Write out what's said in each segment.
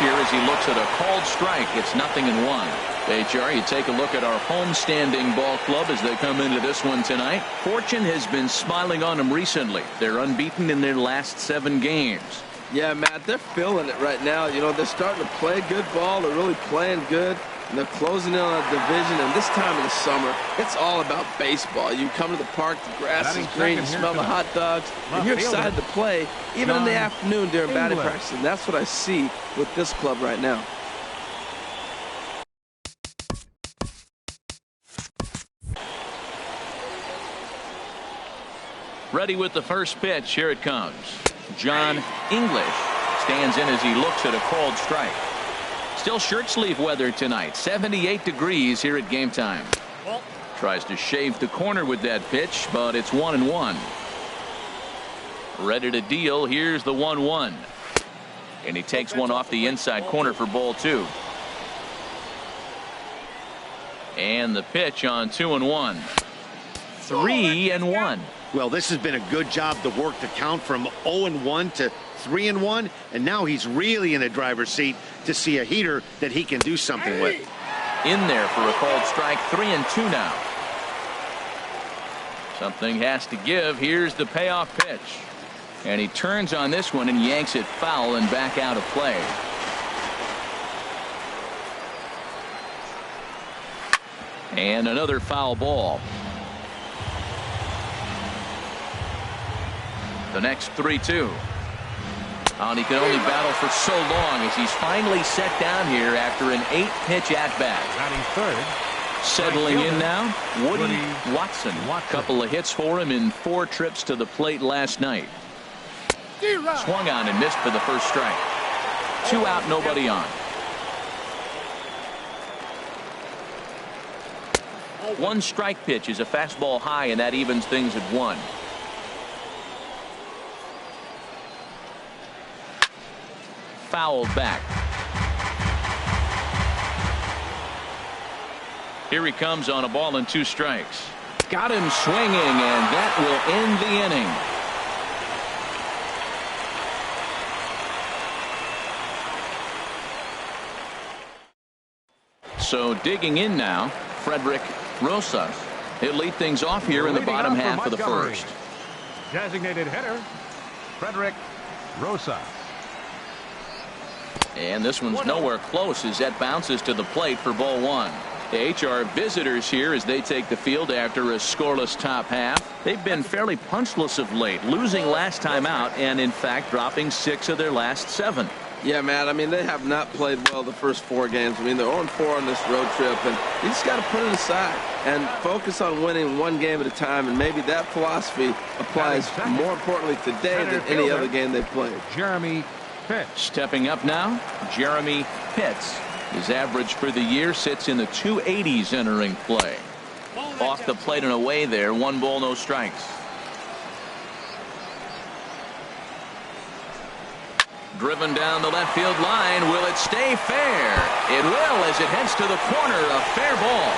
here as he looks at a called strike. It's 0-1. HR, you take a look at our homestanding ball club as they come into this one tonight. Fortune has been smiling on them recently. They're unbeaten in their last 7 games. Yeah, Matt, they're feeling it right now. You know, they're starting to play good ball. They're really playing good. And they're closing in on a division. And this time of the summer, it's all about baseball. You come to the park, the grass is green, you smell the hot dogs, and you're excited to play, even in the afternoon during batting practice. And that's what I see with this club right now. Ready with the first pitch. Here it comes. John English stands in as he looks at a called strike. Still shirt sleeve weather tonight. 78 degrees here at game time. Tries to shave the corner with that pitch, but it's 1-1. Ready to deal. Here's the 1-1. And he takes one off the inside corner for ball 2. And the pitch on 2-1. 3-1. Well, this has been a good job to work the count from 0-1 to 3-1, and now he's really in a driver's seat to see a heater that he can do something with. In there for a called strike. 3-2 now. Something has to give. Here's the payoff pitch. And he turns on this one and yanks it foul and back out of play. And another foul ball. The next 3-2. And he can only battle for so long as he's finally set down here after an 8-pitch at-bat. Settling in now, Woody Watson. Couple of hits for him in 4 trips to the plate last night. Swung on and missed for the first strike. 2 out, nobody on. 1 strike pitch is a fastball high, and that evens things at 1. Fouled back. Here he comes on a ball and 2 strikes. Got him swinging, and that will end the inning. So digging in now, Frederick Rosas. He'll lead things off here in the bottom half of the first. Designated hitter, Frederick Rosas. And this one's nowhere close as that bounces to the plate for ball 1. The HR visitors here as they take the field after a scoreless top half. They've been fairly punchless of late, losing last time out and in fact dropping 6 of their last 7. Yeah, Matt, I mean, they have not played well the first 4 games. I mean, they're 0-4 on this road trip, and you just got to put it aside and focus on winning 1 game at a time, and maybe that philosophy applies more importantly today than any other game they've played. Jeremy Pitts. Stepping up now, Jeremy Pitts. His average for the year sits in the 280s entering play. Off the plate and away there. 1 ball, no strikes. Driven down the left field line. Will it stay fair? It will as it heads to the corner. A fair ball.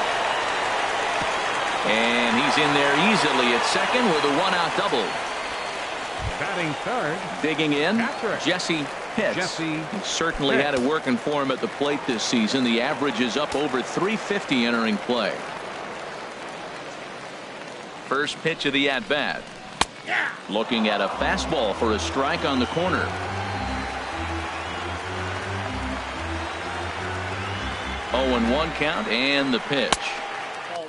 And he's in there easily at second with a 1-out double. Batting third. Digging in, Jesse Pitts. He certainly had it working for him at the plate this season. The average is up over 350 entering play. First pitch of the at-bat. Looking at a fastball for a strike on the corner. 0-1 count and the pitch.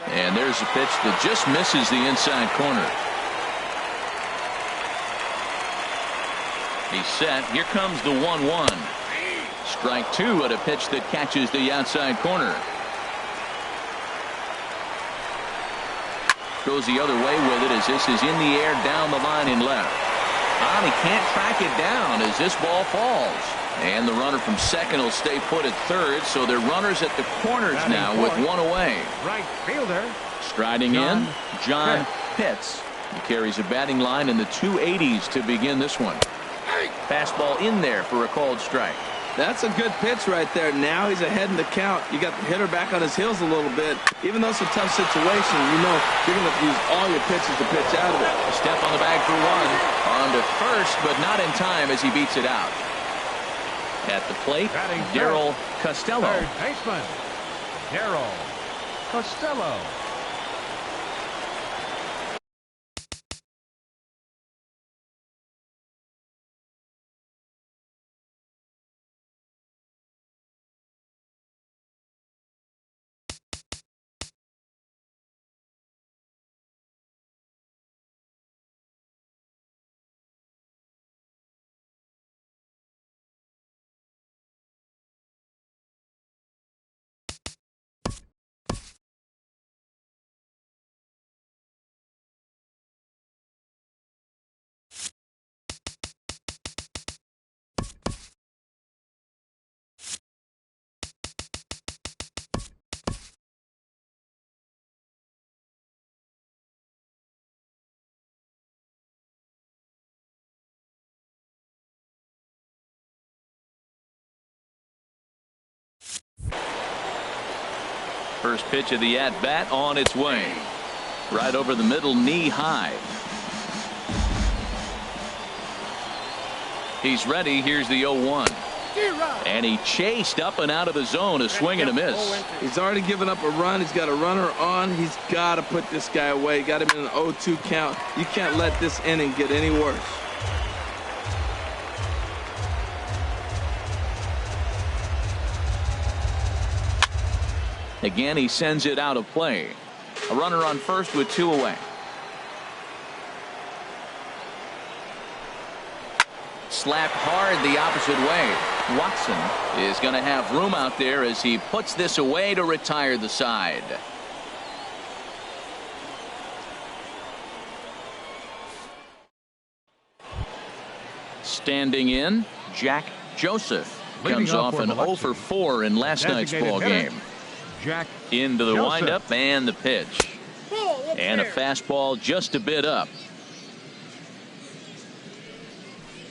And there's a pitch that just misses the inside corner. He's set. Here comes the 1-1. Strike 2 at a pitch that catches the outside corner. Goes the other way with it as this is in the air down the line in left. And he can't track it down as this ball falls. And the runner from second will stay put at third, so they're runners at the corners now with 1 away. Right fielder. Striding in, John Pitts. He carries a batting line in the 280s to begin this one. Fastball in there for a called strike. That's a good pitch right there. Now he's ahead in the count. You got the hitter back on his heels a little bit. Even though it's a tough situation, you know you're going to use all your pitches to pitch out of it. A step on the bag for 1. On to first, but not in time as he beats it out. At the plate, Batting Darryl Costello. Third baseman, Darryl Costello. First pitch of the at-bat on its way. Right over the middle, knee high. He's ready. Here's the 0-1. And he chased up and out of the zone, a swing and a miss. He's already given up a run. He's got a runner on. He's got to put this guy away. Got him in an 0-2 count. You can't let this inning get any worse. Again, he sends it out of play. A runner on first with 2 away. Slapped hard the opposite way. Watson is going to have room out there as he puts this away to retire the side. Standing in, Jack Joseph comes off an 0 for 4 in last night's ball game. Jack Into the Joseph. windup and the pitch. And a fastball just a bit up.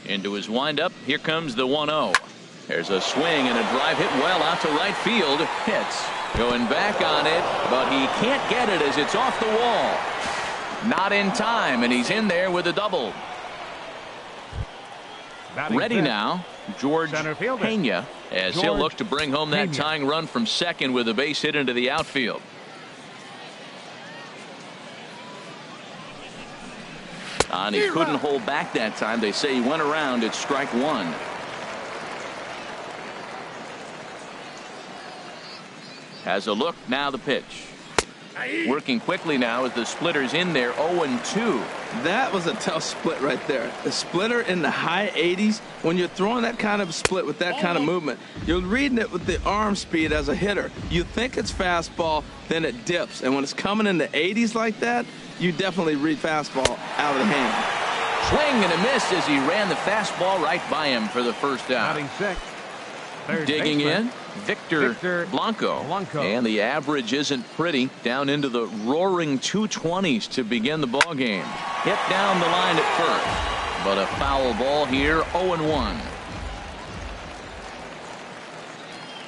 Into his windup. Here comes the 1-0. There's a swing and a drive hit well out to right field. Hits. Going back on it, but he can't get it as it's off the wall. Not in time, and he's in there with a double. Batting Ready fifth, now, George center fielder. Pena, as he'll George look to bring home that Pena. tying run from second with a base hit into the outfield. And he couldn't hold back that time. They say he went around at strike 1. Has a look, now the pitch. Working quickly now as the splitter's in there, 0-2. That was a tough split right there. The splitter in the high 80s. When you're throwing that kind of split with that kind of movement, you're reading it with the arm speed as a hitter. You think it's fastball, then it dips. And when it's coming in the 80s like that, you definitely read fastball out of the hand. Swing and a miss as he ran the fastball right by him for the first out. Batting sixth, third Digging baseman, in, Victor Blanco. And the average isn't pretty. Down into the roaring 220s to begin the ball game. Hit down the line at first. But a foul ball here, 0-1.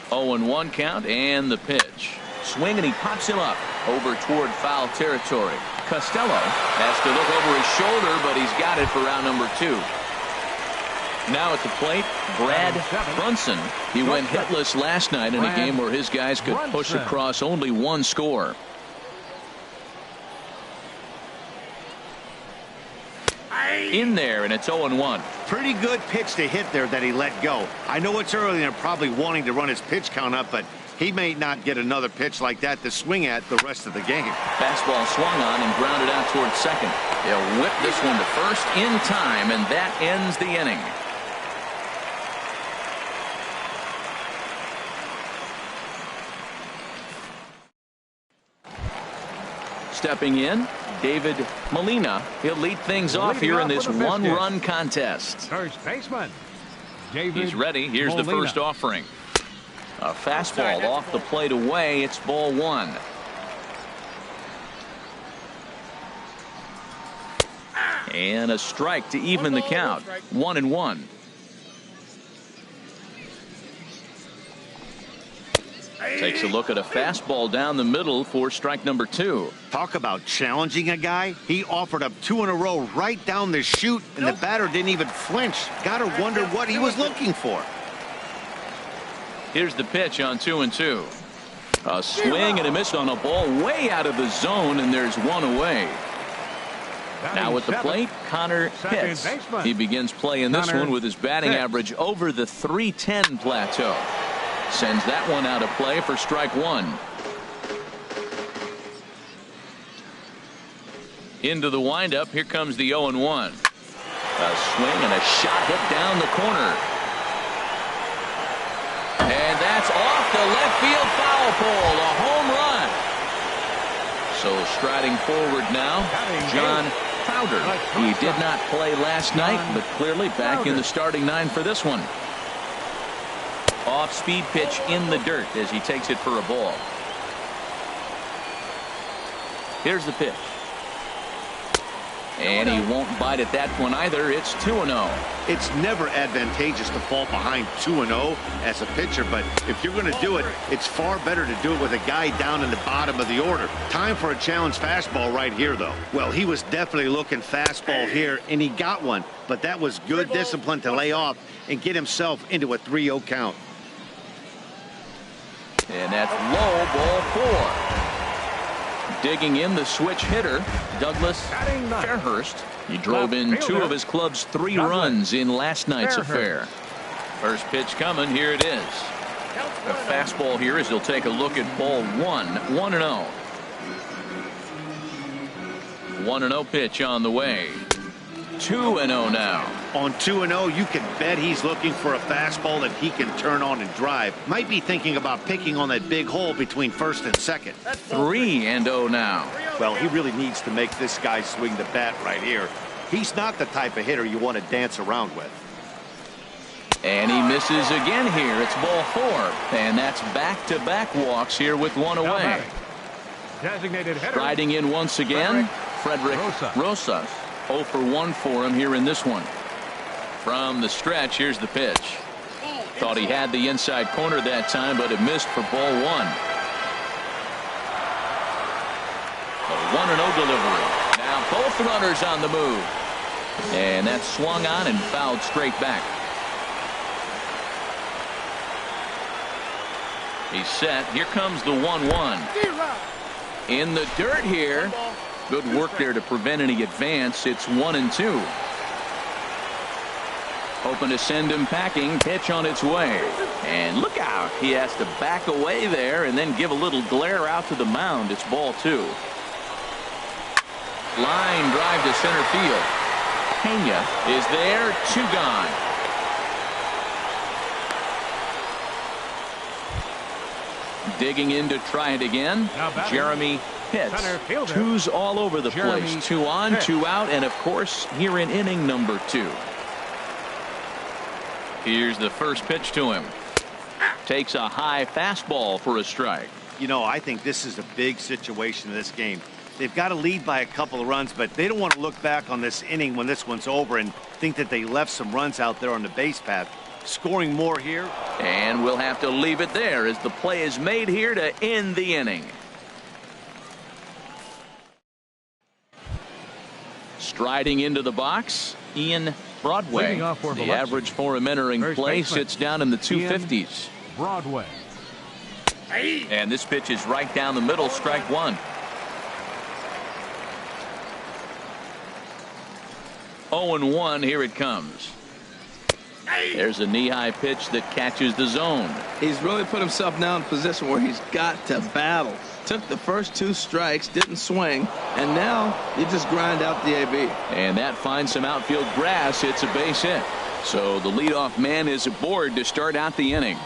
0-1 count and the pitch. Swing and he pops him up over toward foul territory. Costello has to look over his shoulder, but he's got it for round number 2. Now at the plate, Brad Brunson. He went hitless last night in a game where his guys could push across only 1 score. In there, and it's 0-1. Pretty good pitch to hit there that he let go. I know it's early and they're probably wanting to run his pitch count up, but he may not get another pitch like that to swing at the rest of the game. Fastball swung on and grounded out towards second. He'll whip this one to first in time, and that ends the inning. Stepping in, David Molina. He'll lead things off here in this 1-run contest. first baseman, David He's ready. Here's the Molina. first offering. A fastball off the plate away. It's ball 1. And a strike to even the count. 1-1. Takes a look at a fastball down the middle for strike number 2. Talk about challenging a guy. He offered up 2 in a row right down the chute, and the batter didn't even flinch. Gotta wonder what he was looking for. Here's the pitch on 2-2. A swing and a miss on a ball way out of the zone, and there's one away. Now at the plate, Connor Pitts. He begins play in this one with his batting average over the .310 plateau. Sends that one out of play for strike one. Into the windup, here comes the 0-1. A swing and a shot hit down the corner. And that's off the left field foul pole. A home run. So striding forward now, John Crowder. He did not play last night, but clearly back in the starting nine for this one. Off-speed pitch in the dirt as he takes it for a ball. Here's the pitch. And he won't bite at that one either. It's 2-0. It's never advantageous to fall behind 2-0 as a pitcher, but if you're going to do it, it's far better to do it with a guy down in the bottom of the order. Time for a challenge fastball right here, though. Well, he was definitely looking fastball here, and he got one, but that was good discipline to lay off and get himself into a 3-0 count. And that's low, ball 4. Digging in the switch hitter, Douglas Fairhurst. He drove in 2 of his club's 3 runs in last night's affair. First pitch coming. Here it is. A fastball here as he'll take a look at ball 1. 1-0. 1-0 pitch on the way. 2-0 now. On 2-0, you can bet he's looking for a fastball that he can turn on and drive. Might be thinking about picking on that big hole between first and second. 3-0 now. Well, he really needs to make this guy swing the bat right here. He's not the type of hitter you want to dance around with. And he misses again here. It's ball 4. And that's back-to-back walks here with one away. Designated hitter. Striding in once again, Frederick Rosas. 0 for 1 for him here in this one. From the stretch, here's the pitch. Thought he had the inside corner that time, but it missed for ball 1. A 1-0 delivery. Now both runners on the move. And that's swung on and fouled straight back. He's set. Here comes the 1-1. In the dirt here. Good work there to prevent any advance. It's 1-2. Hoping to send him packing. Pitch on its way. And look out. He has to back away there and then give a little glare out to the mound. It's ball 2. Line drive to center field. Pena is there. 2 gone. Digging in to try it again. Jeremy Pitts. 2's all over the place. 2 on, 2 out, and of course here in inning number 2. Here's the first pitch to him. Takes a high fastball for a strike. You know, I think this is a big situation in this game. They've got to lead by a couple of runs, but they don't want to look back on this inning when this one's over and think that they left some runs out there on the base path. Scoring more here. And we'll have to leave it there as the play is made here to end the inning. Striding into the box, Ian Broadway. The average for him entering play sits down in the 250s. Broadway. And this pitch is right down the middle, strike 1. 0-1, here it comes. There's a knee-high pitch that catches the zone. He's really put himself now in a position where he's got to battle. Took the first 2 strikes, didn't swing, and now you just grind out the AB. And that finds some outfield grass. It's a base hit. So the leadoff man is aboard to start out the inning.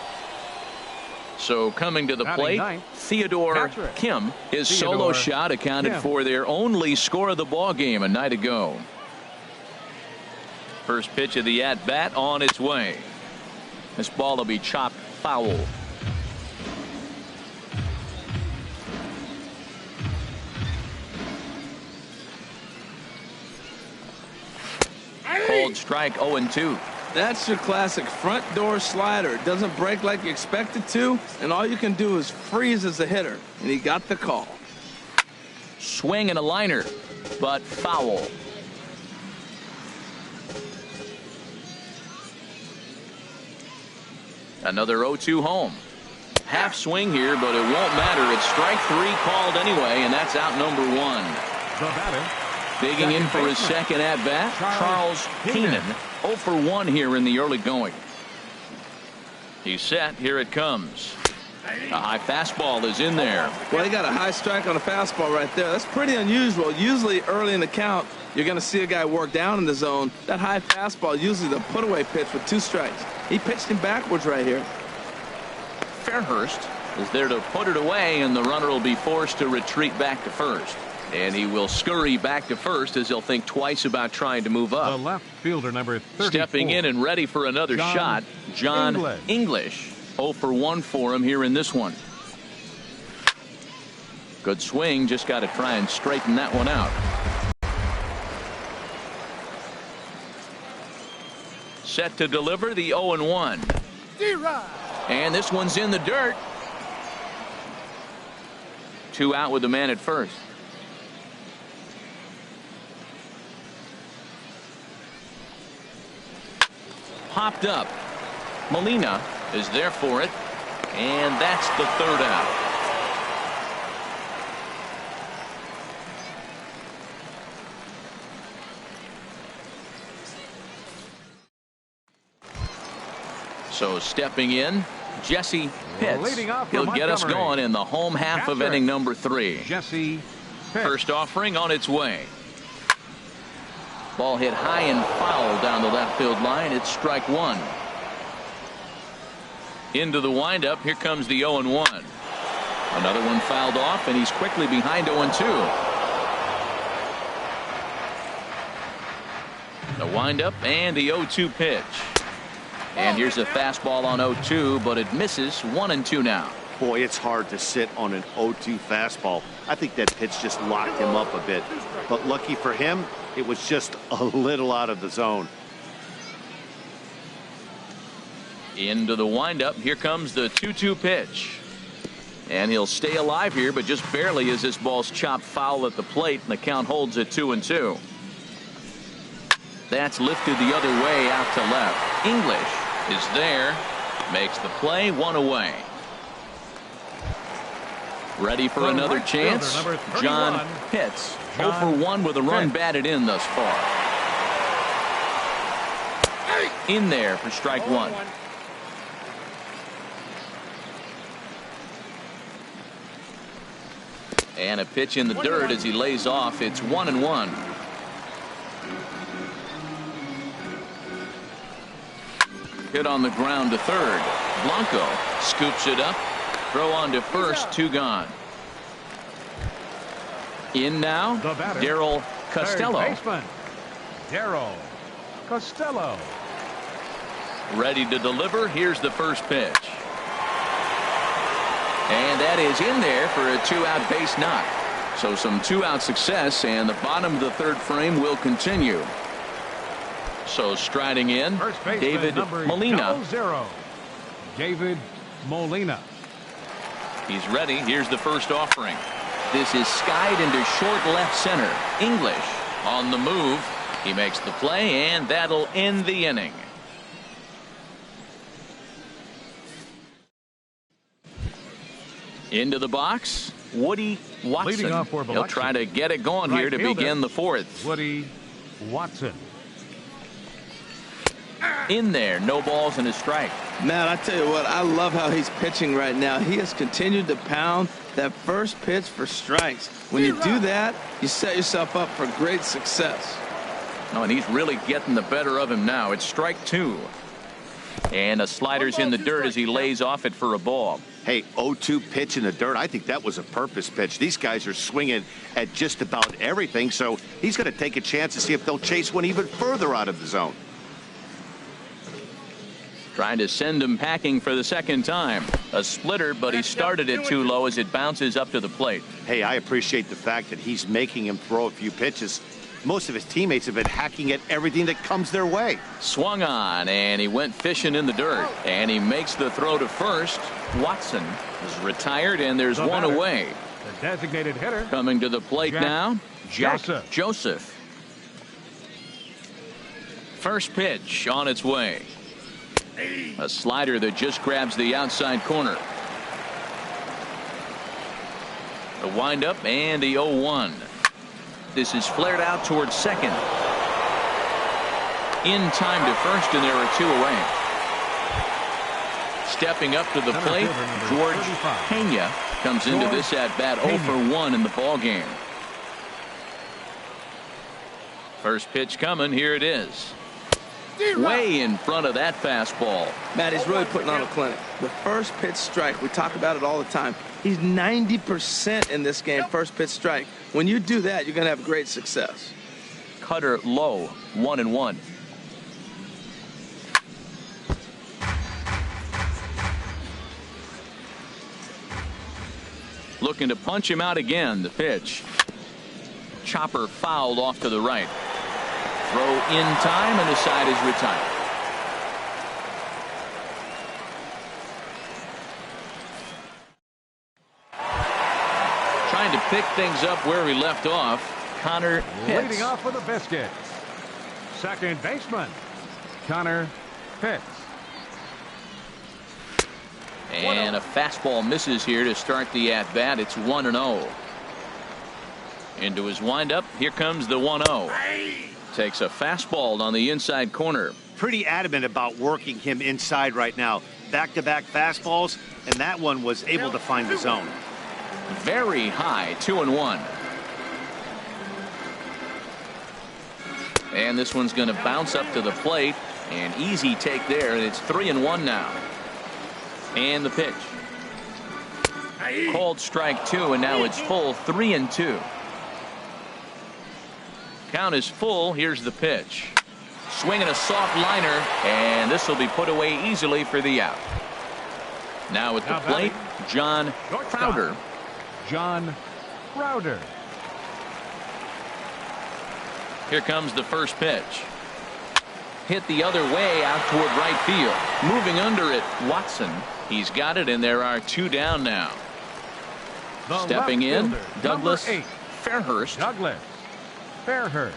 So coming to the plate, Theodore Kim. His solo shot accounted for their only score of the ball game a night ago. First pitch of the at-bat on its way. This ball will be chopped foul. Called strike 0-2. That's your classic front door slider. It doesn't break like you expect it to, and all you can do is freeze as a hitter. And he got the call. Swing and a liner, but foul. Another 0-2 home. Half swing here, but it won't matter. It's strike 3 called anyway, and that's out number 1. The batter. Digging in for his second at-bat, Charles Keenan. 0 for 1 here in the early going. He's set. Here it comes. A high fastball is in there. Well, he got a high strike on a fastball right there. That's pretty unusual. Usually early in the count, you're going to see a guy work down in the zone. That high fastball, usually the put-away pitch with 2 strikes. He pitched him backwards right here. Fairhurst is there to put it away, and the runner will be forced to retreat back to first. And he will scurry back to first as he'll think twice about trying to move up. The left fielder, number 34. Stepping in and ready for another shot, John English. 0 for 1 for him here in this one. Good swing, just got to try and straighten that one out. Set to deliver the 0-1. And this one's in the dirt. 2 out with the man at first. Popped up. Molina is there for it, and that's the 3rd out. So stepping in, Jesse Pitts. He'll get us going in the home half of inning number 3. Jesse Pitts. First offering on its way. Ball hit high and foul down the left field line. It's strike 1. Into the windup. Here comes the 0-1. Another one fouled off, and he's quickly behind 0-2. The windup and the 0-2 pitch. And here's a fastball on 0-2, but it misses. 1-2 now. Boy, it's hard to sit on an 0-2 fastball. I think that pitch just locked him up a bit. But lucky for him, it was just a little out of the zone. Into the windup. Here comes the 2-2 pitch. And he'll stay alive here, but just barely as this ball's chopped foul at the plate, and the count holds at 2-2. That's lifted the other way out to left. English is there. Makes the play. 1 away. Ready for another chance. John Pitts. 0 for 1 with a run batted in thus far. In there for strike 1. And a pitch in the dirt as he lays off. It's 1-1. Hit on the ground to third. Blanco scoops it up. Throw on to first. 2 gone. In now, Darryl Costello. Darryl Costello. Ready to deliver. Here's the first pitch. And that is in there for a 2-out base knock. So some 2-out success, and the bottom of the 3rd frame will continue. So striding in, David Molina. David Molina. He's ready. Here's the first offering. This is skied into short left center. English on the move. He makes the play, and that'll end the inning. Into the box, Woody Watson. Leading off for He'll try to get it going here to begin the 4th. Woody Watson. In there, no balls and a strike. Man, I tell you what, I love how he's pitching right now. He has continued to pound that first pitch for strikes. When you do that, you set yourself up for great success. Oh, and he's really getting the better of him now. It's strike 2. And a slider's in the dirt as he lays off it for a ball. Hey, 0-2 pitch in the dirt. I think that was a purpose pitch. These guys are swinging at just about everything, so he's going to take a chance to see if they'll chase one even further out of the zone. Trying to send him packing for the 2nd time. A splitter, but he started it too low as it bounces up to the plate. Hey, I appreciate the fact that he's making him throw a few pitches. Most of his teammates have been hacking at everything that comes their way. Swung on, and he went fishing in the dirt. And he makes the throw to first. Watson is retired, and there's one away. The designated hitter. Coming to the plate now, Jack Joseph. First pitch on its way. A slider that just grabs the outside corner. The windup and the 0-1. This is flared out towards second. In time to first, and there are two away. Stepping up to the plate, George Pena comes into this at bat 0 for 1 in the ball game. First pitch coming. Here it is. Way in front of that fastball. Matt, he's really putting on a clinic. The first pitch strike, we talk about it all the time. He's 90% in this game, first pitch strike. When you do that, you're going to have great success. Cutter low, 1-1. Looking to punch him out again. The pitch. Chopper fouled off to the right. Throw in time, and the side is retired. Trying to pick things up where we left off. Connor Pitts. Leading off for the Biscuits, second baseman Connor Pitts. And a fastball misses here to start the at-bat. It's 1-0. Into his windup. Here comes the 1-0. Takes a fastball on the inside corner. Pretty adamant about working him inside right now. Back-to-back fastballs, and that one was able to find the zone. Very high, 2-1. And this one's going to bounce up to the plate. An easy take there, and it's 3-1 now. And the pitch. Called strike 2, and now it's full, 3-2. Count is full. Here's the pitch. Swinging a soft liner, and this will be put away easily for the out. Now at the plate, John Crowder. John Crowder. Here comes the first pitch. Hit the other way out toward right field. Moving under it, Watson. He's got it, and there are two down now. Stepping in, Douglas Fairhurst. Douglas Fairhurst.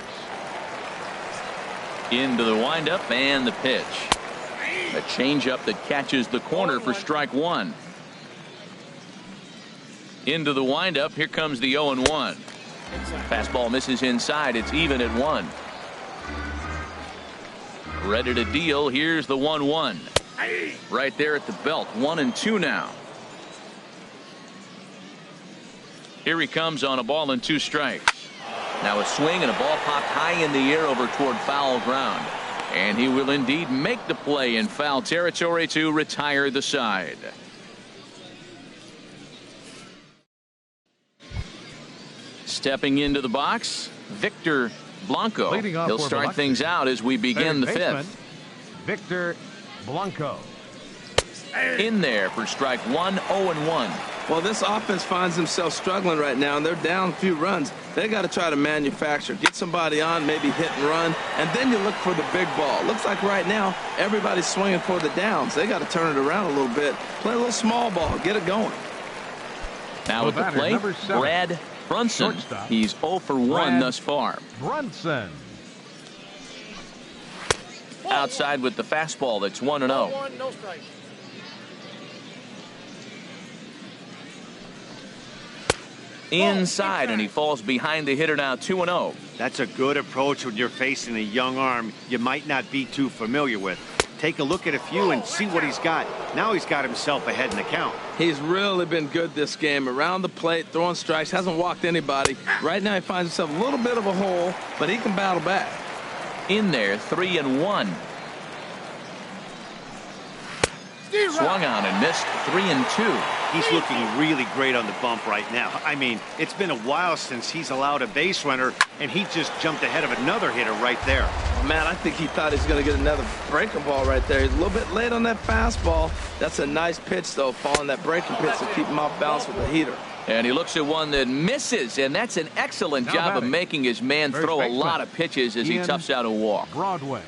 Into the windup and the pitch. A changeup that catches the corner for strike 1. Into the windup. Here comes the 0-1. Fastball misses inside. It's even at 1. Ready to deal. Here's the 1-1. Right there at the belt. 1-2 now. Here he comes on a ball and 2 strikes. Now a swing and a ball popped high in the air over toward foul ground. And he will indeed make the play in foul territory to retire the side. Stepping into the box, Victor Blanco. He'll start things out as we begin the 5th. Victor Blanco. In there for strike 1, 0-1. Well, this offense finds themselves struggling right now, and they're down a few runs. They got to try to manufacture, get somebody on, maybe hit and run, and then you look for the big ball. Looks like right now everybody's swinging for the downs. They got to turn it around a little bit, play a little small ball, get it going. Now at the plate, Brad Brunson. Shortstop. He's 0 for 1 thus far. Brunson. Outside with the fastball. That's 1-0. No strike. Inside, and he falls behind the hitter now, 2-0. That's a good approach when you're facing a young arm you might not be too familiar with. Take a look at a few and see what he's got. Now he's got himself ahead in the count. He's really been good this game. Around the plate, throwing strikes, hasn't walked anybody. Right now he finds himself a little bit of a hole, but he can battle back. In there, 3-1. Swung on and missed, 3-2. He's looking really great on the bump right now. I mean, it's been a while since he's allowed a base runner, and he just jumped ahead of another hitter right there. Man, I think he thought he was going to get another breaking ball right there. He's a little bit late on that fastball. That's a nice pitch, though, following that breaking pitch to keep him off balance with the heater. And he looks at one that misses, and that's an excellent job of making his man throw a lot of pitches as he toughs out a walk. Broadway.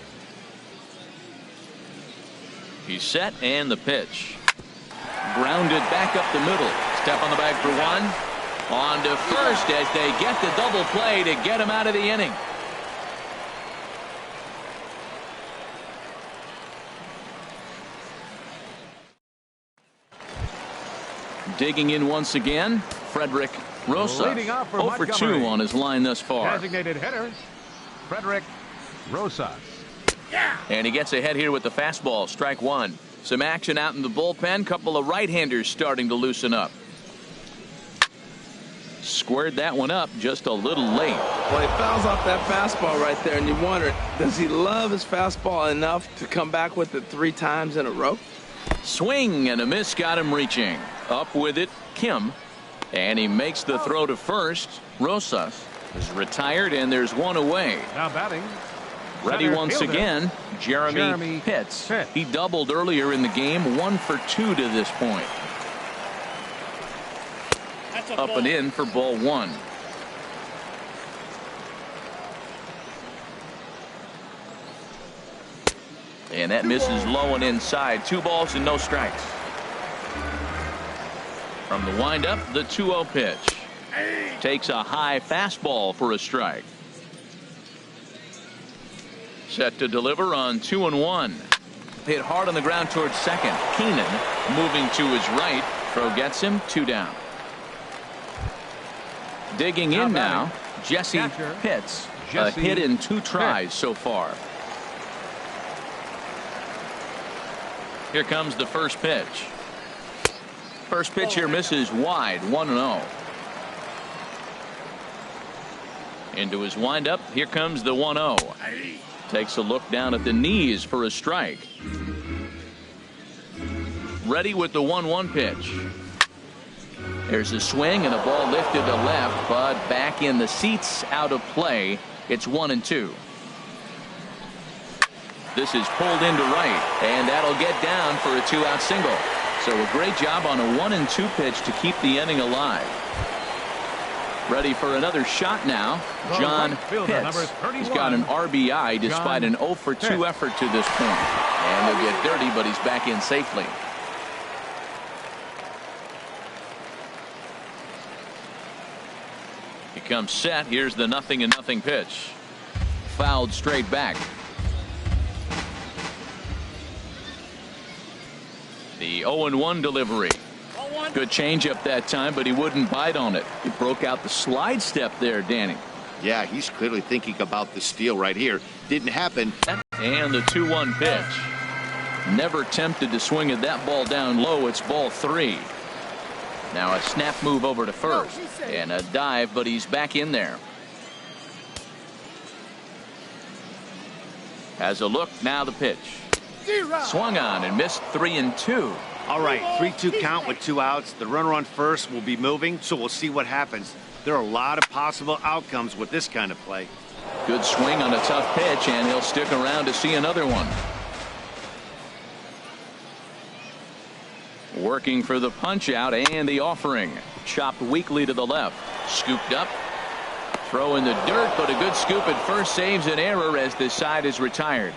He's set, and the pitch. Grounded back up the middle. Step on the bag for 1. On to first as they get the double play to get him out of the inning. Digging in once again, Frederick Rosas. 0 for 2 on his line thus far. Designated hitter, Frederick Rosas. And he gets ahead here with the fastball. Strike one. Some action out in the bullpen. Couple of right-handers starting to loosen up. Squared that one up just a little late. Well, he fouls off that fastball right there, and you wonder, does he love his fastball enough to come back with it 3 times in a row? Swing and a miss got him reaching. Up with it, Kim. And he makes the throw to first. Rosas is retired, and there's one away. Now batting. Ready once again, Jeremy Pitts. He doubled earlier in the game, 1 for 2 to this point. Up and in for ball 1. And that misses low and inside. 2 balls and no strikes. From the windup, the 2-0 pitch. Takes a high fastball for a strike. Set to deliver on 2-1. Hit hard on the ground towards second. Keenan moving to his right. Throw gets him, 2 down. Digging in now, Jesse Pitts. A hit in 2 tries so far. Here comes the first pitch. First pitch here misses wide, 1-0. Into his windup, here comes the 1-0. Takes a look down at the knees for a strike. Ready with the 1-1 pitch. There's a swing and a ball lifted to left, but back in the seats, out of play. It's 1-2. This is pulled into right, and that'll get down for a 2-out single. So a great job on a 1-2 pitch to keep the inning alive. Ready for another shot now, John Pitts. He's got an RBI despite an 0 for 2 effort to this point. And they'll get dirty, but he's back in safely. He comes set. Here's the 0-0 pitch. Fouled straight back. The 0-1 delivery. Good changeup that time, but he wouldn't bite on it. He broke out the slide step there, Danny. Yeah, he's clearly thinking about the steal right here. Didn't happen. And the 2-1 pitch. Never tempted to swing at that ball down low. It's ball 3. Now a snap move over to first and a dive, but he's back in there. Has a look, now the pitch. Swung on and missed 3-2. All right, 3-2 count with 2 outs. The runner on first will be moving, so we'll see what happens. There are a lot of possible outcomes with this kind of play. Good swing on a tough pitch, and he'll stick around to see another one. Working for the punch out and the offering. Chopped weakly to the left. Scooped up. Throw in the dirt, but a good scoop at first saves an error as this side is retired.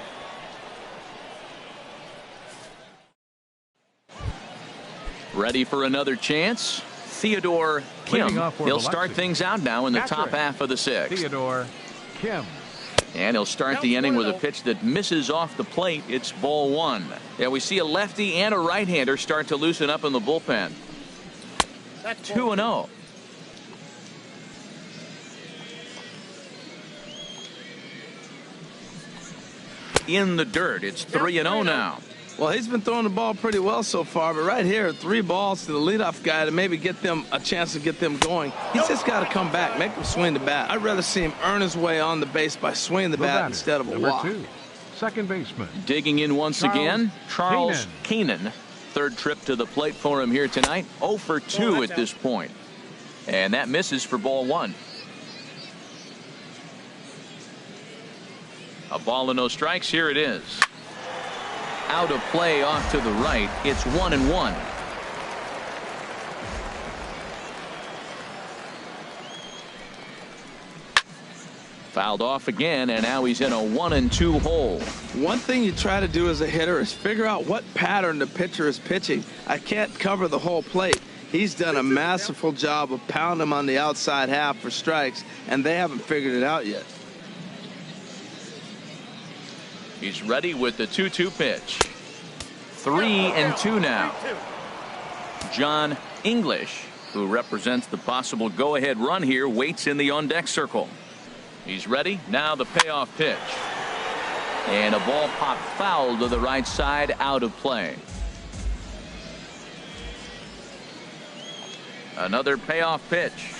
Ready for another chance. Theodore Kim. He'll start things out now in the top half of the 6th. Theodore Kim. And he'll start the inning with a pitch that misses off the plate. It's ball 1. Yeah, we see a lefty and a right-hander start to loosen up in the bullpen. 2-0. In the dirt. It's 3-0 now. Well, he's been throwing the ball pretty well so far, but right here, 3 balls to the leadoff guy to maybe get them a chance to get them going. He's just got to come back, make him swing the bat. I'd rather see him earn his way on the base by swinging the bat instead of a walk. 2, second baseman. Digging in once again, Charles Keenan. 3rd trip to the plate for him here tonight. 0 for 2 at this point. And that misses for ball 1. A ball and no strikes. Here it is. Out of play off to the right. It's 1-1. Fouled off again, and now he's in a 1-2 hole. One thing you try to do as a hitter is figure out what pattern the pitcher is pitching. I can't cover the whole plate. He's done a masterful job of pounding him on the outside half for strikes, and they haven't figured it out yet. He's ready with the 2-2 pitch. 3-2 now. John English, who represents the possible go-ahead run here, waits in the on-deck circle. He's ready. Now the payoff pitch. And a ball popped foul to the right side, out of play. Another payoff pitch.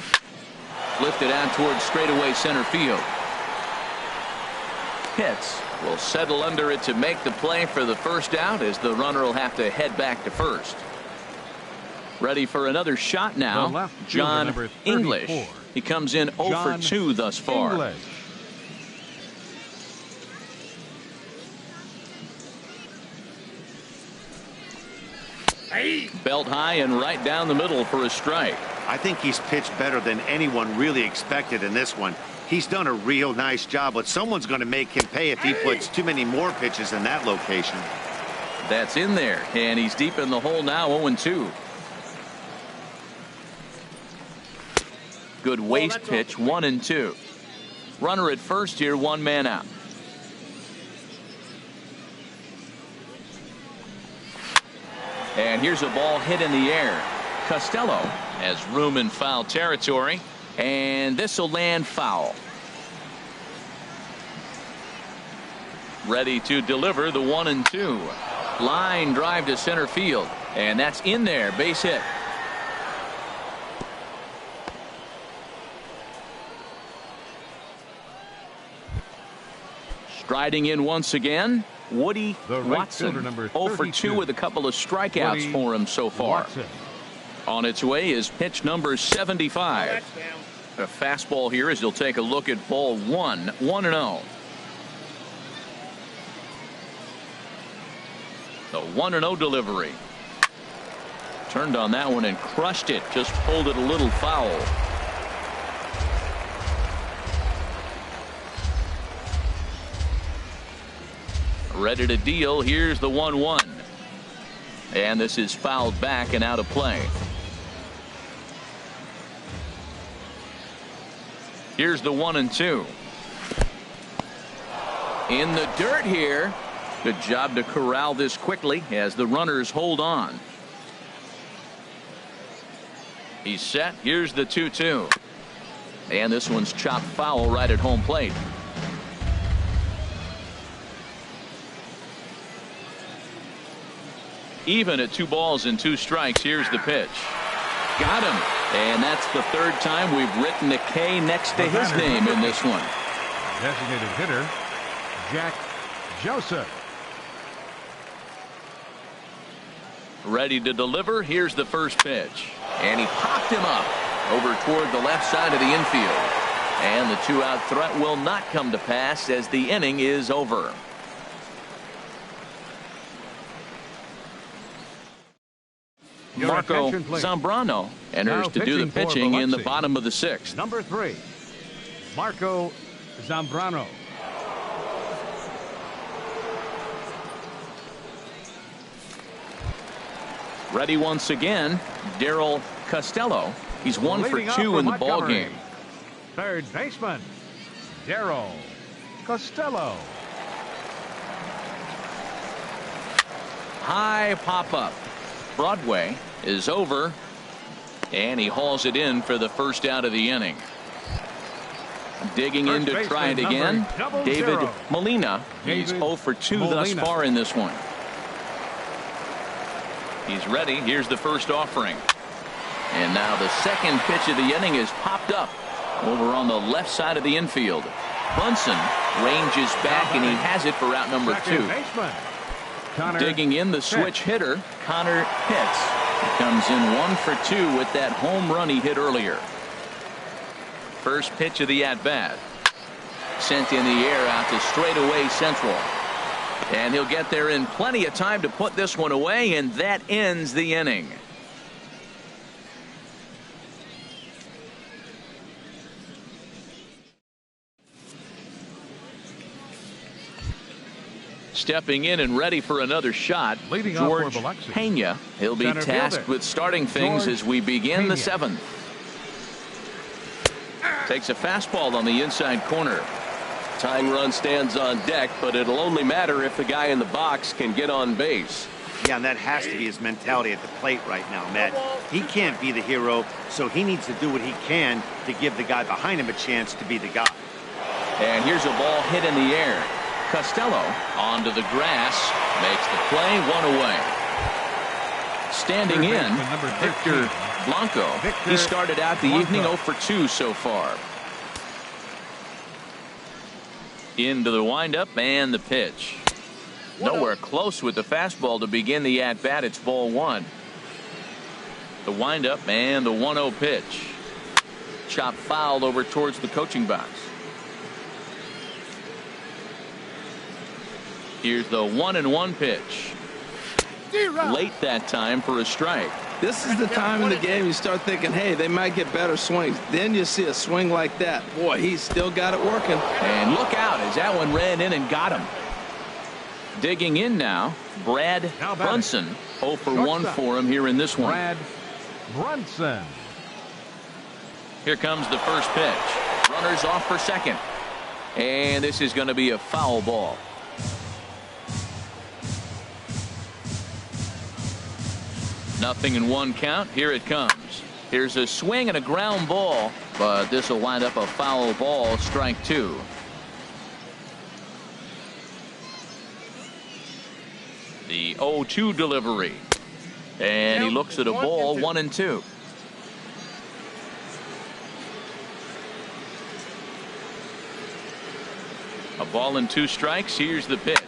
Lifted out towards straightaway center field. Pitts will settle under it to make the play for the first out, as the runner will have to head back to first. Ready for another shot now. John English. He comes in 0 for 2 thus far. English. Belt high and right down the middle for a strike. I think he's pitched better than anyone really expected in this one. He's done a real nice job, but someone's going to make him pay if he puts too many more pitches in that location. That's in there, and he's deep in the hole now, 0-2. Good waste pitch, 1-2. Runner at first here, 1 man out. And here's a ball hit in the air. Costello has room in foul territory, and this will land foul. Ready to deliver the 1-2. Line drive to center field, and that's in there. Base hit. Striding in once again, Woody Watson. 0 for 2 with a couple of strikeouts for him so far. On its way is pitch number 75. A fastball here as he'll take a look at ball 1, 1-0. The 1-0 delivery. Turned on that one and crushed it. Just pulled it a little foul. Ready to deal. Here's the 1-1. And this is fouled back and out of play. Here's the 1-2. In the dirt here. Good job to corral this quickly as the runners hold on. He's set. Here's the 2-2. And this one's chopped foul right at home plate. Even at 2 balls and 2 strikes. Here's the pitch. Got him. And that's the 3rd time we've written a K next to his name in this one. Designated hitter, Jack Joseph. Ready to deliver. Here's the first pitch. And he popped him up over toward the left side of the infield. And the 2-out threat will not come to pass as the inning is over. Marco Zambrano enters to do the pitching in the bottom of the 6th. Number 3, Marco Zambrano. Ready once again, Darryl Costello. He's 1 for 2 in the ball game. Third baseman, Darryl Costello. High pop up. Broadway is over, and he hauls it in for the first out of the inning. Digging in to try it again, David Molina. He's 0 for 2 thus far in this one. He's ready. Here's the first offering. And now the second pitch of the inning is popped up over on the left side of the infield. Bunsen ranges back, and he has it for out number 2. Digging in, the switch hitter, Connor Pitts. He comes in 1 for 2 with that home run he hit earlier. First pitch of the at-bat. Sent in the air out to straightaway central. And he'll get there in plenty of time to put this one away, and that ends the inning. Stepping in and ready for another shot, George Pena. He'll be tasked with starting things as we begin the 7th. Takes a fastball on the inside corner. Tying run stands on deck, but it'll only matter if the guy in the box can get on base. Yeah, and that has to be his mentality at the plate right now, Matt. He can't be the hero, so he needs to do what he can to give the guy behind him a chance to be the guy. And here's a ball hit in the air. Costello onto the grass, makes the play, one away. Standing in, Victor Blanco. He started out the evening 0 for 2 so far. Into the windup and the pitch. Nowhere close with the fastball to begin the at-bat. It's ball one. The windup and the 1-0 pitch. Chop foul over towards the coaching box. Here's the 1-1 pitch. Late that time for a strike. This is the time in the game you start thinking, hey, they might get better swings. Then you see a swing like that. Boy, he's still got it working. And look out as that one ran in and got him. Digging in now, Brad Brunson. 0 for 1 for him here in this one. Brad Brunson. Here comes the first pitch. Runners off for second. And this is going to be a foul ball. Nothing in one count. Here it comes. Here's a swing and a ground ball, but this will wind up a foul ball. Strike two. The 0-2 delivery. And he looks at a ball, 1-2. A ball and 2 strikes. Here's the pitch.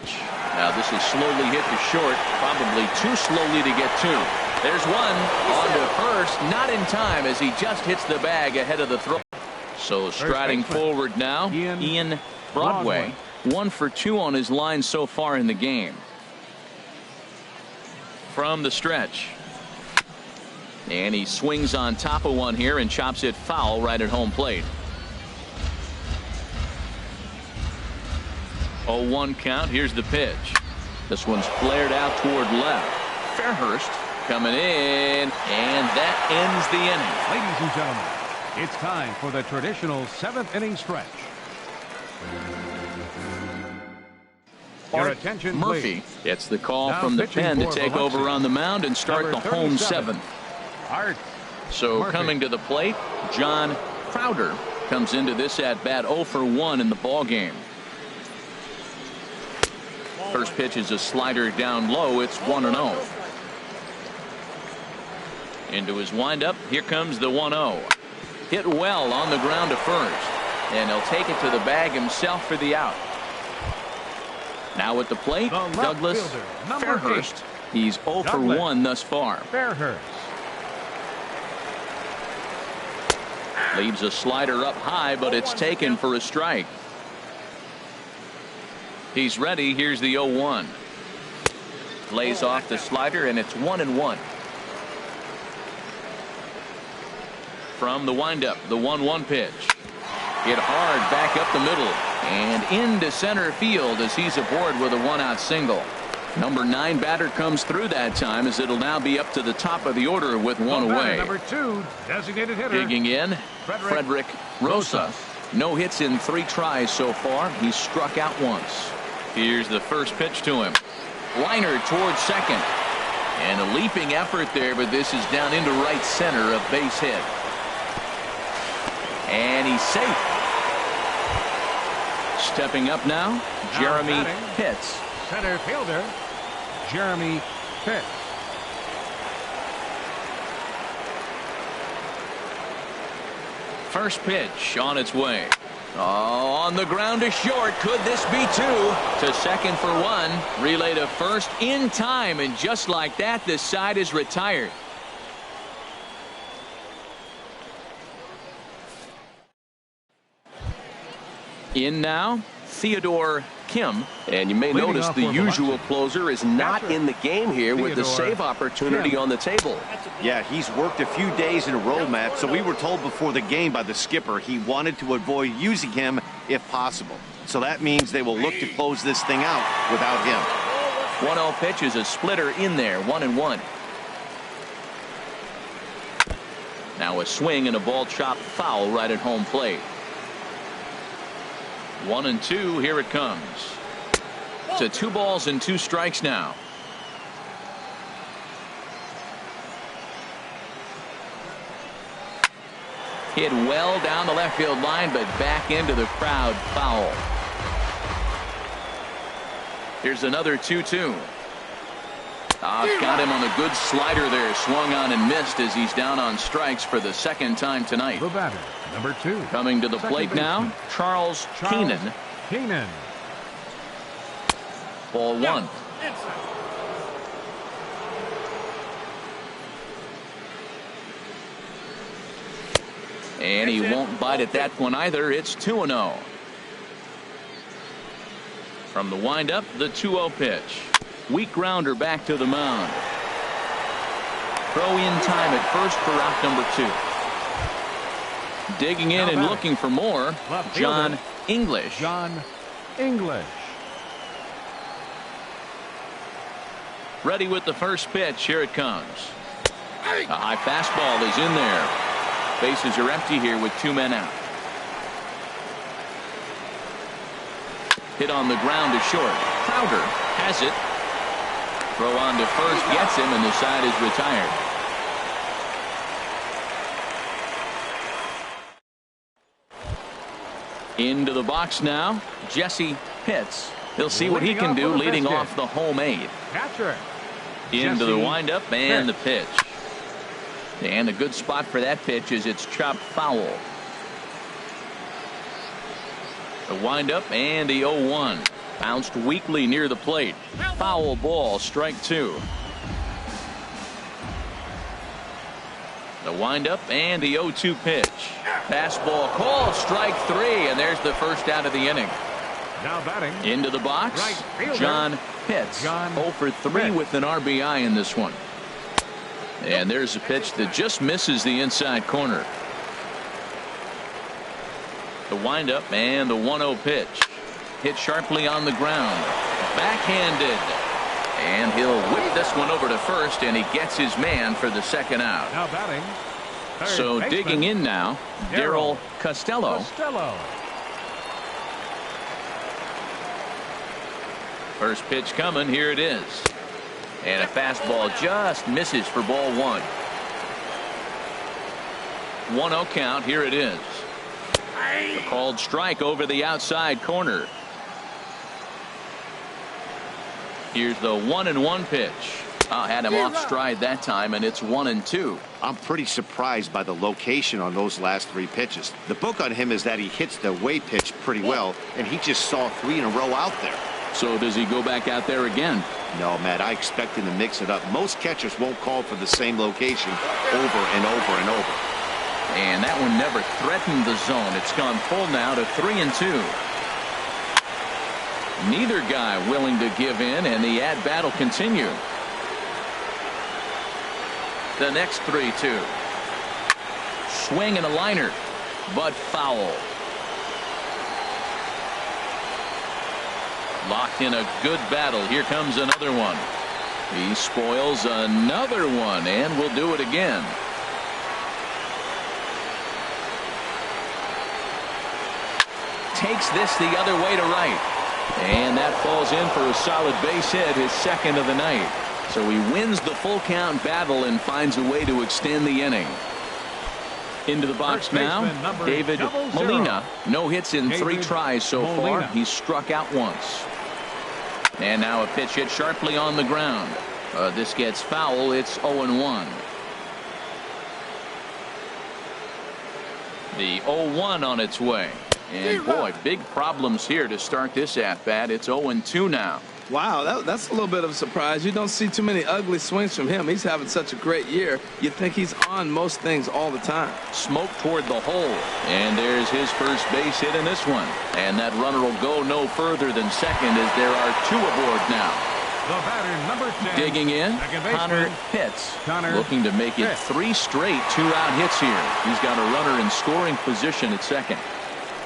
Now this is slowly hit to short, probably too slowly to get to. There's one on to first, not in time as he just hits the bag ahead of the throw. So striding forward now, Ian Broadway. 1 for 2 on his line so far in the game. From the stretch. And he swings on top of one here and chops it foul right at home plate. 0-1 count. Here's the pitch. This one's flared out toward left. Fairhurst coming in, and that ends the inning. Ladies and gentlemen, it's time for the traditional 7th inning stretch. Your attention, Murphy please. gets the call Now from the pitching pen to for take Biloxi. over on the mound and start Number the home 37. 7th. Art So Murphy. coming to the plate, John Crowder comes into this at bat 0 for 1 in the ball game. First pitch is a slider down low. It's 1-0. Into his windup. Here comes the 1-0. Hit well on the ground to first. And he'll take it to the bag himself for the out. Now at the plate, The left Douglas fielder, number Fairhurst. He's 0 for Douglas 1 thus far. Fairhurst. Leaves a slider up high, but it's taken for a strike. He's ready. Here's the 0-1. Lays off the slider, and it's 1-1. From the windup, the 1-1 pitch. Hit hard back up the middle and into center field as he's aboard with a 1-out single. Number 9 batter comes through that time as it'll now be up to the top of the order with one away. Number 2, designated hitter. Digging in, Frederick Rosa. No hits in 3 tries so far. He's struck out once. Here's the first pitch to him. Liner towards second. And a leaping effort there, but this is down into right center, a base hit. And he's safe. Stepping up now, Jeremy Pitts. Center fielder, Jeremy Pitts. First pitch on its way. Oh, on the ground to short. Could this be 2? To second for 1. Relay to first in time, and just like that, the side is retired. In now, Theodore Kim. And you may notice the usual closer is not in the game here with the save opportunity on the table. Yeah, he's worked a few days in a row, Matt, so we were told before the game by the skipper he wanted to avoid using him if possible. So that means they will look to close this thing out without him. 1-0 pitch is a splitter in there, 1-1. Now a swing and a ball chopped foul right at home plate. 1-2. Here it comes. To 2 balls and 2 strikes now. Hit well down the left field line, but back into the crowd. Foul. Here's another 2-2. Got him on a good slider there. Swung on and missed as he's down on strikes for the second time tonight. The batter, number 2. Coming to the plate now, Charles Keenan. Keenan. Ball 1. And he won't bite at that one either. It's 2-0. From the windup, the 2-0 pitch. Weak grounder back to the mound. Throw in time at first for out number 2. Digging in and looking for more, John English. John English. Ready with the first pitch. Here it comes. A high fastball is in there. Bases are empty here with 2 men out. Hit on the ground to short. Crowder has it. Throw on to first gets him, and the side is retired. Into the box now, Jesse Pitts. He'll see what he can do leading off the home 8. Catcher. Into the windup and the pitch. And a good spot for that pitch is it's chopped foul. The windup and the 0-1. Bounced weakly near the plate. Foul ball, strike 2. The windup and the 0-2 pitch. Fastball call, strike 3, and there's the first out of the inning. Now batting. Into the box, Right John Pitts. 0 for 3 with an RBI in this one. And there's a pitch that just misses the inside corner. The windup and the 1-0 pitch. Hit sharply on the ground. Backhanded. And he'll whip this one over to first, and he gets his man for the second out. Now batting. So digging in now, Darryl Costello. First pitch coming. Here it is. And a fastball just misses for ball 1. 1-0 count. Here it is. A called strike over the outside corner. Here's the 1-1 pitch. Had him off stride that time, and it's 1-2. I'm pretty surprised by the location on those last 3 pitches. The book on him is that he hits the away pitch pretty well, and he just saw 3 in a row out there. So does he go back out there again? No, Matt, I expect him to mix it up. Most catchers won't call for the same location over and over and over. And that one never threatened the zone. It's gone full now to 3-2. Neither guy willing to give in, and the at-bat will continue. The next 3-2. Swing and a liner, but foul. Locked in a good battle. Here comes another one. He spoils another one, and will do it again. Takes this the other way to right. And that falls in for a solid base hit, his second of the night. So he wins the full count battle and finds a way to extend the inning. Into the box now, David Molina. No hits in 3 tries so far. He's struck out once. And now a pitch hit sharply on the ground. This gets foul. It's 0-1. The 0-1 on its way. And boy, big problems here to start this at-bat. It's 0-2 now. Wow, that's a little bit of a surprise. You don't see too many ugly swings from him. He's having such a great year. You'd think he's on most things all the time. Smoke toward the hole. And there's his first base hit in this one. And that runner will go no further than second as there are 2 aboard now. The batter, number 10. Digging in, Connor Pitts. Looking to make it 3 straight 2-out hits here. He's got a runner in scoring position at second.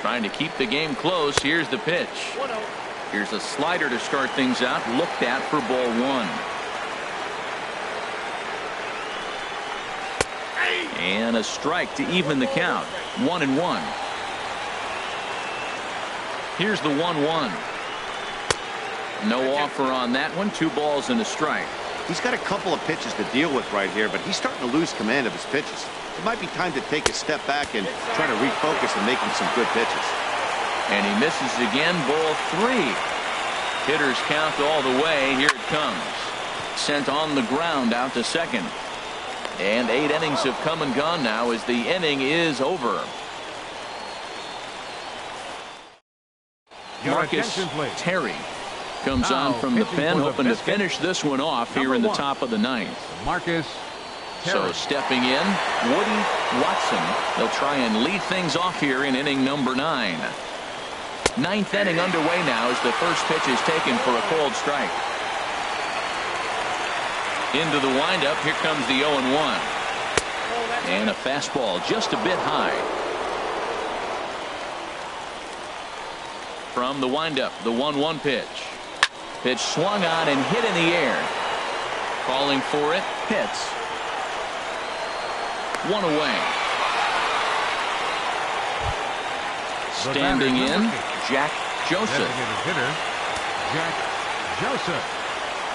Trying to keep the game close. Here's the pitch. Here's a slider to start things out. Looked at for ball 1. And a strike to even the count. 1-1. Here's the 1-1. No offer on that one. 2 balls and a strike. He's got a couple of pitches to deal with right here, but he's starting to lose command of his pitches. It might be time to take a step back and try to refocus and making some good pitches. And he misses again, ball 3. Hitters count all the way. Here it comes. Sent on the ground out to second. And 8 innings have come and gone now as the inning is over. Marcus Terry comes on from the pen, hoping to finish this one off here in the top of the 9th. Marcus Terry. So stepping in, Woody Watson. They'll try and lead things off here in inning number 9. 9th inning underway now as the first pitch is taken for a cold strike. Into the windup, here comes the 0-1. And a fastball just a bit high. From the windup, the 1-1 pitch. Pitch swung on and hit in the air. Calling for it, hits. 1 away. Standing in, Jack Joseph. Designated hitter, Jack Joseph.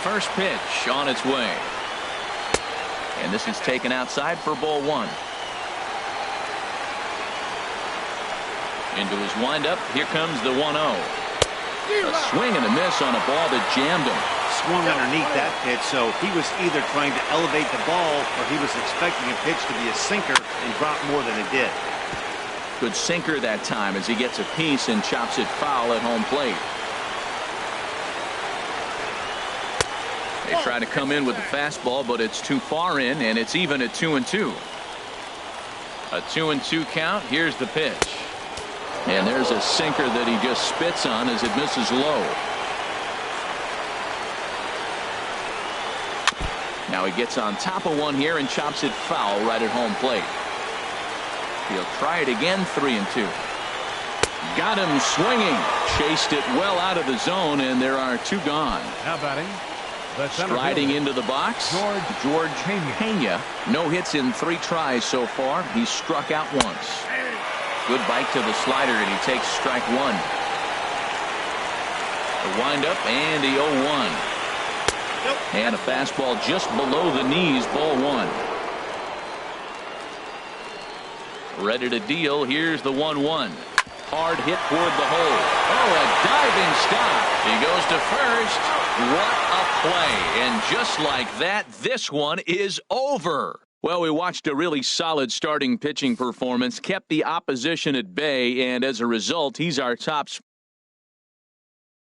First pitch on its way. And this is taken outside for ball 1. Into his windup, here comes the 1-0. A swing and a miss on a ball that jammed him. Swung underneath that pitch, so he was either trying to elevate the ball or he was expecting a pitch to be a sinker and drop more than it did. Good sinker that time as he gets a piece and chops it foul at home plate. They try to come in with the fastball, but it's too far in, and it's even at 2-2. A 2-2 count. Here's the pitch. And there's a sinker that he just spits on as it misses low. Now he gets on top of one here and chops it foul right at home plate. He'll try it again. 3-2. Got him swinging. Chased it well out of the zone, and there are 2 gone. Now batting. Striding into the box, George Pena. No hits in 3 tries so far. He's struck out once. Good bite to the slider, and he takes strike 1. The windup and the 0-1. And a fastball just below the knees, ball 1. Ready to deal. Here's the 1-1. Hard hit toward the hole. Oh, a diving stop. He goes to first. What a play. And just like that, this one is over. Well, we watched a really solid starting pitching performance, kept the opposition at bay, and as a result, he's our top